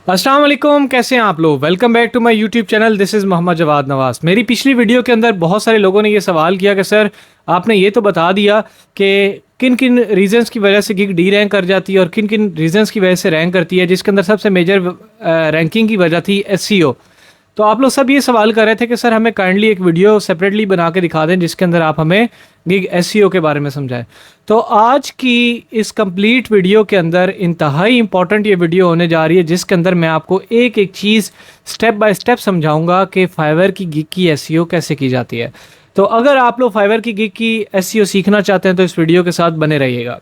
अस्सलाम वालेकुम, कैसे हैं आप लोग। Welcome back to my YouTube channel. This is Mohammad Jawad Nawaz. मेरी पिछली वीडियो के अंदर बहुत सारे लोगों ने ये सवाल किया कि सर आपने ये तो बता दिया कि किन किन रीजंस की वजह से गिग डी रैंक कर जाती है और किन किन रीजंस की वजह से रैंक करती है, जिसके अंदर सबसे मेजर रैंकिंग की वजह थी एसईओ। तो आप लोग सब ये सवाल कर रहे थे कि सर हमें काइंडली एक वीडियो सेपरेटली बना के दिखा दें जिसके अंदर आप हमें गिग एसईओ के बारे में समझाएं। तो आज की इस कंप्लीट वीडियो के अंदर इंतहाई इंपॉर्टेंट ये वीडियो होने जा रही है, जिसके अंदर मैं आपको एक एक चीज़ स्टेप बाय स्टेप समझाऊंगा कि फाइवर की गिग की एसईओ कैसे की जाती है। तो अगर आप लोग फाइवर की गिग की एसईओ सीखना चाहते हैं तो इस वीडियो के साथ बने रहिएगा।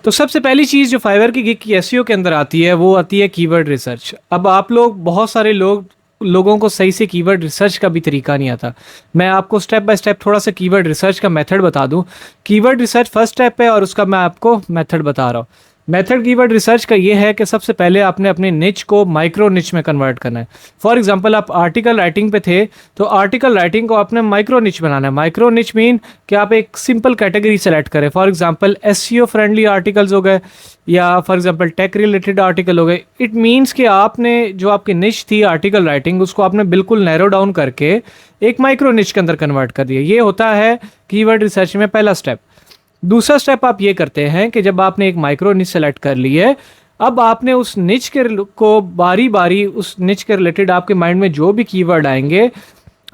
तो सबसे पहली चीज़ जो फाइवर की गिग की एसईओ के अंदर आती है वो आती है कीवर्ड रिसर्च। अब आप लोग बहुत सारे लोगों को सही से कीवर्ड रिसर्च का भी तरीका नहीं आता। मैं आपको स्टेप बाय स्टेप थोड़ा सा कीवर्ड रिसर्च का मेथड बता दूं। कीवर्ड रिसर्च फर्स्ट स्टेप है और उसका मैं आपको मेथड बता रहा हूँ। मेथड कीवर्ड रिसर्च का ये है कि सबसे पहले आपने अपने निच को माइक्रो निच में कन्वर्ट करना है। फॉर एग्जांपल आप आर्टिकल राइटिंग पे थे तो आर्टिकल राइटिंग को आपने माइक्रो निच बनाना है। माइक्रो निच मीन कि आप एक सिंपल कैटेगरी सेलेक्ट करें। For example SEO friendly articles हो गए या for example tech related article हो गए। इट मीन्स कि आपने जो आपकी निच थी आर्टिकल राइटिंग उसको आपने बिल्कुल नैरो डाउन करके एक माइक्रो निच के अंदर कन्वर्ट कर दिया। ये होता है कीवर्ड रिसर्च में पहला स्टेप। दूसरा स्टेप आप ये करते हैं कि जब आपने एक माइक्रो निच सेलेक्ट कर ली है, अब आपने उस निच के को बारी बारी उस निच के रिलेटेड आपके माइंड में जो भी कीवर्ड आएंगे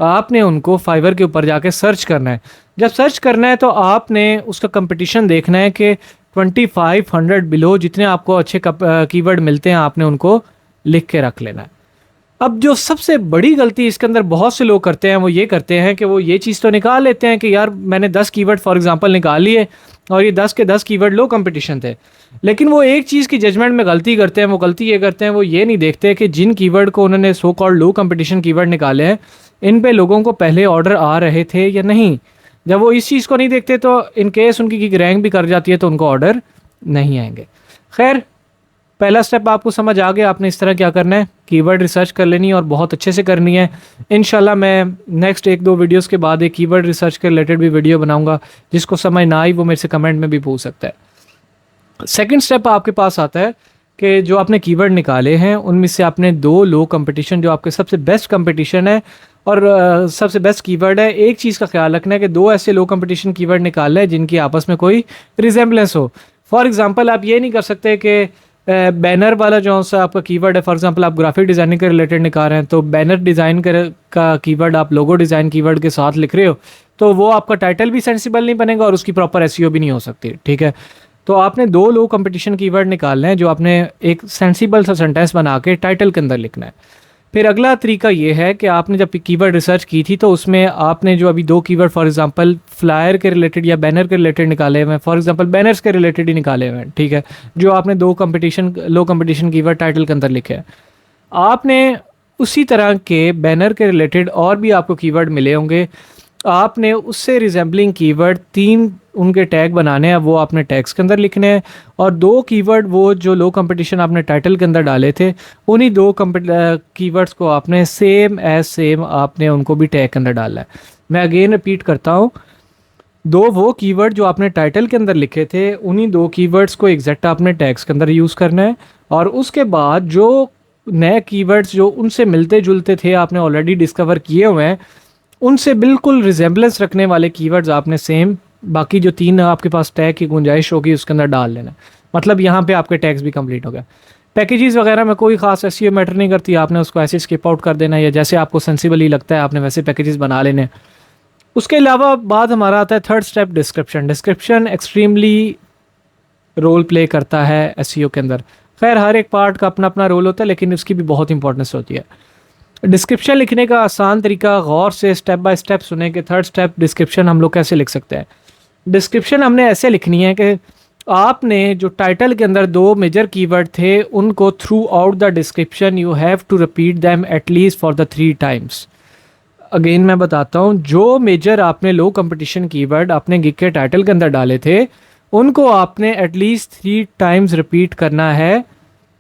आपने उनको फाइवर के ऊपर जाके सर्च करना है। जब सर्च करना है तो आपने उसका कंपटीशन देखना है कि 2500 बिलो जितने आपको अच्छे कीवर्ड मिलते हैं आपने उनको लिख के रख लेना है। अब जो सबसे बड़ी गलती इसके अंदर बहुत से लोग करते हैं वो ये करते हैं कि वो ये चीज़ तो निकाल लेते हैं कि यार मैंने 10 कीवर्ड फॉर एग्जांपल निकाल लिए और ये 10 के 10 कीवर्ड लो कंपटीशन थे, लेकिन वो एक चीज़ की जजमेंट में गलती करते हैं। वो गलती ये करते हैं, वो ये नहीं देखते कि जिन कीवर्ड को उन्होंने सो कॉल्ड लो कंपटीशन कीवर्ड निकाले हैं इन पे लोगों को पहले ऑर्डर आ रहे थे या नहीं। जब वो इस चीज़ को नहीं देखते तो इन केस उनकी रैंक भी कर जाती है तो उनको ऑर्डर नहीं आएंगे। खैर, पहला स्टेप आपको समझ आ गया। आपने इस तरह क्या करना है, कीवर्ड रिसर्च कर लेनी है और बहुत अच्छे से करनी है। इंशाल्लाह मैं नेक्स्ट एक दो वीडियोस के बाद एक कीवर्ड रिसर्च के रिलेटेड भी वीडियो बनाऊंगा। जिसको समझ ना आई वो मेरे से कमेंट में भी पूछ सकता है। सेकंड स्टेप आपके पास आता है कि जो आपने कीवर्ड निकाले हैं उनमें से आपने दो लो कंपटीशन जो आपके सबसे बेस्ट कंपटीशन है और सबसे बेस्ट कीवर्ड है, एक चीज़ का ख्याल रखना है कि दो ऐसे लो कंपटीशन कीवर्ड निकालना है जिनकी आपस में कोई रिजेंबलेंस हो। फॉर एग्जांपल आप ये नहीं कर सकते कि बैनर वाला जो सा आपका कीवर्ड है, फॉर एग्जांपल आप ग्राफिक डिज़ाइनिंग के रिलेटेड निकाल रहे हैं तो बैनर डिज़ाइन का कीवर्ड आप लोगो डिज़ाइन कीवर्ड के साथ लिख रहे हो तो वो आपका टाइटल भी सेंसिबल नहीं बनेगा और उसकी प्रॉपर एसईओ भी नहीं हो सकती। ठीक है, तो आपने दो लो कंपटीशन कीवर्ड निकालने हैं जो आपने एक सेंसिबल सा सेंटेंस बना के टाइटल के अंदर लिखना है। फिर अगला तरीका ये है कि आपने जब कीवर्ड रिसर्च की थी तो उसमें आपने जो अभी दो कीवर्ड फॉर एग्जांपल फ्लायर के रिलेटेड या बैनर के रिलेटेड निकाले हुए हैं, फॉर एग्जांपल बैनर्स के रिलेटेड ही निकाले हुए हैं। ठीक है, जो आपने दो लो कंपटीशन कीवर्ड टाइटल के अंदर लिखे हैं, आपने उसी तरह के बैनर के रिलेटेड और भी आपको कीवर्ड मिले होंगे। आपने उससे रिजेंबलिंग कीवर्ड 3 उनके टैग बनाने हैं, वो आपने टैग्स के अंदर लिखने हैं और 2 कीवर्ड वो जो लो कंपटीशन आपने टाइटल के अंदर डाले थे उन्हीं 2 कीवर्ड्स को आपने सेम आपने उनको भी टैग के अंदर डालना है। मैं अगेन रिपीट करता हूँ, 2 वो कीवर्ड जो आपने टाइटल के अंदर लिखे थे उन्हीं 2 कीवर्ड्स को एग्जैक्ट आपने टैग्स के अंदर यूज़ करना है और उसके बाद जो नए कीवर्ड्स जो उनसे मिलते जुलते थे आपने ऑलरेडी डिस्कवर किए हुए हैं उनसे बिल्कुल रिजेंबलेंस रखने वाले कीवर्ड्स आपने सेम बाकी जो 3 आपके पास टैग की गुंजाइश होगी उसके अंदर डाल लेना। मतलब यहाँ पे आपके टैग्स भी कंप्लीट हो गए। पैकेजेस वगैरह में कोई खास एसईओ मैटर नहीं करती, आपने उसको ऐसे स्किप आउट कर देना या जैसे आपको सेंसिबल ही लगता है आपने वैसे पैकेजेस बना लेने। उसके अलावा बाद हमारा आता है third step, description. Description extremely role play करता है एसईओ के अंदर। खैर, हर एक पार्ट का अपना अपना रोल होता है लेकिन उसकी भी बहुत इंपॉर्टेंस होती है। डिस्क्रिप्शन लिखने का आसान तरीका, गौर से स्टेप बाय स्टेप सुने कि थर्ड स्टेप डिस्क्रिप्शन हम लोग कैसे लिख सकते हैं। डिस्क्रिप्शन हमने ऐसे लिखनी है कि आपने जो टाइटल के अंदर 2 मेजर कीवर्ड थे उनको throughout the description you have to repeat them at least for the 3 times. Again मैं बताता हूँ, जो मेजर आपने लो कंपटीशन कीवर्ड अपने गिग के टाइटल के अंदर डाले थे उनको आपने एटलीस्ट 3 टाइम्स रिपीट करना है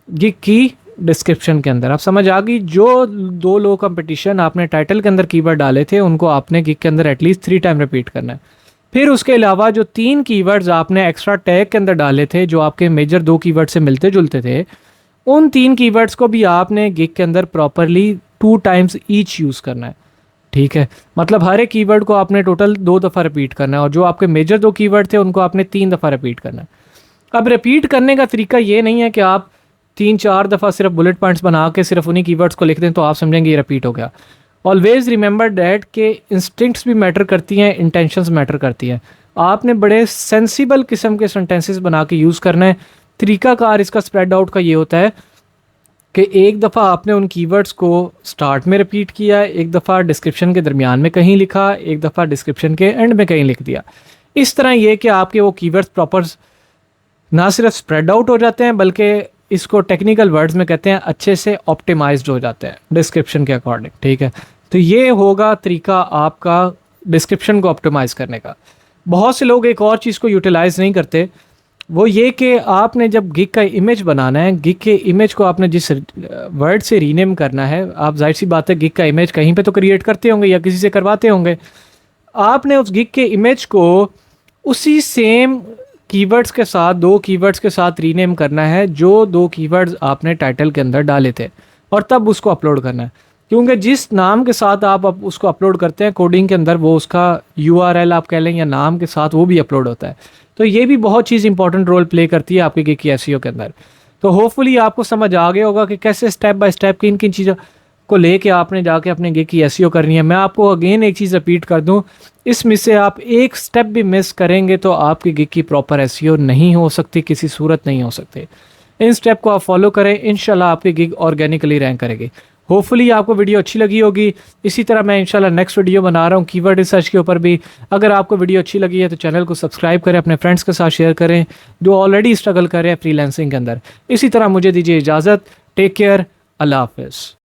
गिग की डिस्क्रिप्शन के अंदर। आप समझ आ गई, जो 2 लो कंपटीशन आपने टाइटल के अंदर कीवर्ड डाले थे उनको आपने गिग के अंदर एटलीस्ट 3 टाइम रिपीट करना है। फिर उसके अलावा जो 3 कीवर्ड्स आपने एक्स्ट्रा टैग के अंदर डाले थे जो आपके मेजर 2 कीवर्ड से मिलते जुलते थे, उन 3 कीवर्ड्स को भी आपने गिग के अंदर प्रॉपरली 2 टाइम्स ईच यूज़ करना है। ठीक है, मतलब हर एक कीवर्ड को आपने टोटल 2 दफ़ा रिपीट करना है और जो आपके मेजर 2 कीवर्ड थे उनको आपने 3 दफ़ा रिपीट करना है। अब रिपीट करने का तरीका ये नहीं है कि आप 3-4 दफ़ा सिर्फ बुलेट पॉइंट्स बना के सिर्फ उन्हीं कीवर्ड्स को लिख दें तो आप समझेंगे ये रिपीट हो गया। ऑलवेज़ रिमेंबर डैट के इंस्टिंक्ट्स भी मैटर करती हैं, इंटेंशंस मैटर करती हैं। आपने बड़े सेंसिबल किस्म के सेंटेंसेस बना के यूज़ करना है। तरीकाकार इसका स्प्रेड आउट का ये होता है कि एक दफ़ा आपने उन कीवर्ड्स को स्टार्ट में रिपीट किया, एक दफ़ा डिस्क्रिप्शन के दरमियान में कहीं लिखा, एक दफ़ा डिस्क्रिप्शन के एंड में कहीं लिख दिया। इस तरह ये कि आपके वो कीवर्ड्स प्रॉपर ना सिर्फ स्प्रेड आउट हो जाते हैं बल्कि इसको टेक्निकल वर्ड्स में कहते हैं अच्छे से ऑप्टिमाइज्ड हो जाते हैं डिस्क्रिप्शन के अकॉर्डिंग। ठीक है, तो ये होगा तरीका आपका डिस्क्रिप्शन को ऑप्टिमाइज़ करने का। बहुत से लोग एक और चीज़ को यूटिलाइज़ नहीं करते, वो ये कि आपने जब गिग का इमेज बनाना है, गिग के इमेज को आपने जिस वर्ड से रीनेम करना है, आप जाहिर सी बात है गिग का इमेज कहीं पे तो क्रिएट करते होंगे या किसी से करवाते होंगे। आपने उस गिग के इमेज को उसी सेम कीवर्ड्स के साथ 2 कीवर्ड्स के साथ रीनेम करना है जो 2 कीवर्ड्स आपने टाइटल के अंदर डाले थे और तब उसको अपलोड करना है, क्योंकि जिस नाम के साथ आप उसको अपलोड करते हैं कोडिंग के अंदर वो उसका URL आप कह लें या नाम के साथ वो भी अपलोड होता है। तो ये भी बहुत चीज़ इंपॉर्टेंट रोल प्ले करती है आपके गिग की एसईओ के अंदर। तो होपफुली आपको समझ आ गया होगा कि कैसे स्टेप बाय स्टेप किन किन चीज़ों को लेके आपने जाके अपने गिग की एसईओ करनी है। मैं आपको अगेन एक चीज़ रिपीट कर दूं, इसमें से आप एक स्टेप भी मिस करेंगे तो आपकी गिग की प्रॉपर एसईओ नहीं हो सकती, किसी सूरत नहीं हो सकती। इन स्टेप को आप फॉलो करें, इंशाल्लाह आपकी गिग ऑर्गेनिकली रैंक करेगी। होपफुली आपको वीडियो अच्छी लगी होगी। इसी तरह मैं इंशाल्लाह नेक्स्ट वीडियो बना रहा हूँ कीवर्ड रिसर्च के ऊपर भी। अगर आपको वीडियो अच्छी लगी है तो चैनल को सब्सक्राइब करें, अपने फ्रेंड्स के साथ शेयर करें जो ऑलरेडी स्ट्रगल कर रहे हैं फ्रीलांसिंग के अंदर। इसी तरह मुझे दीजिए इजाज़त। टेक केयर, अल्लाह हाफ़िज़।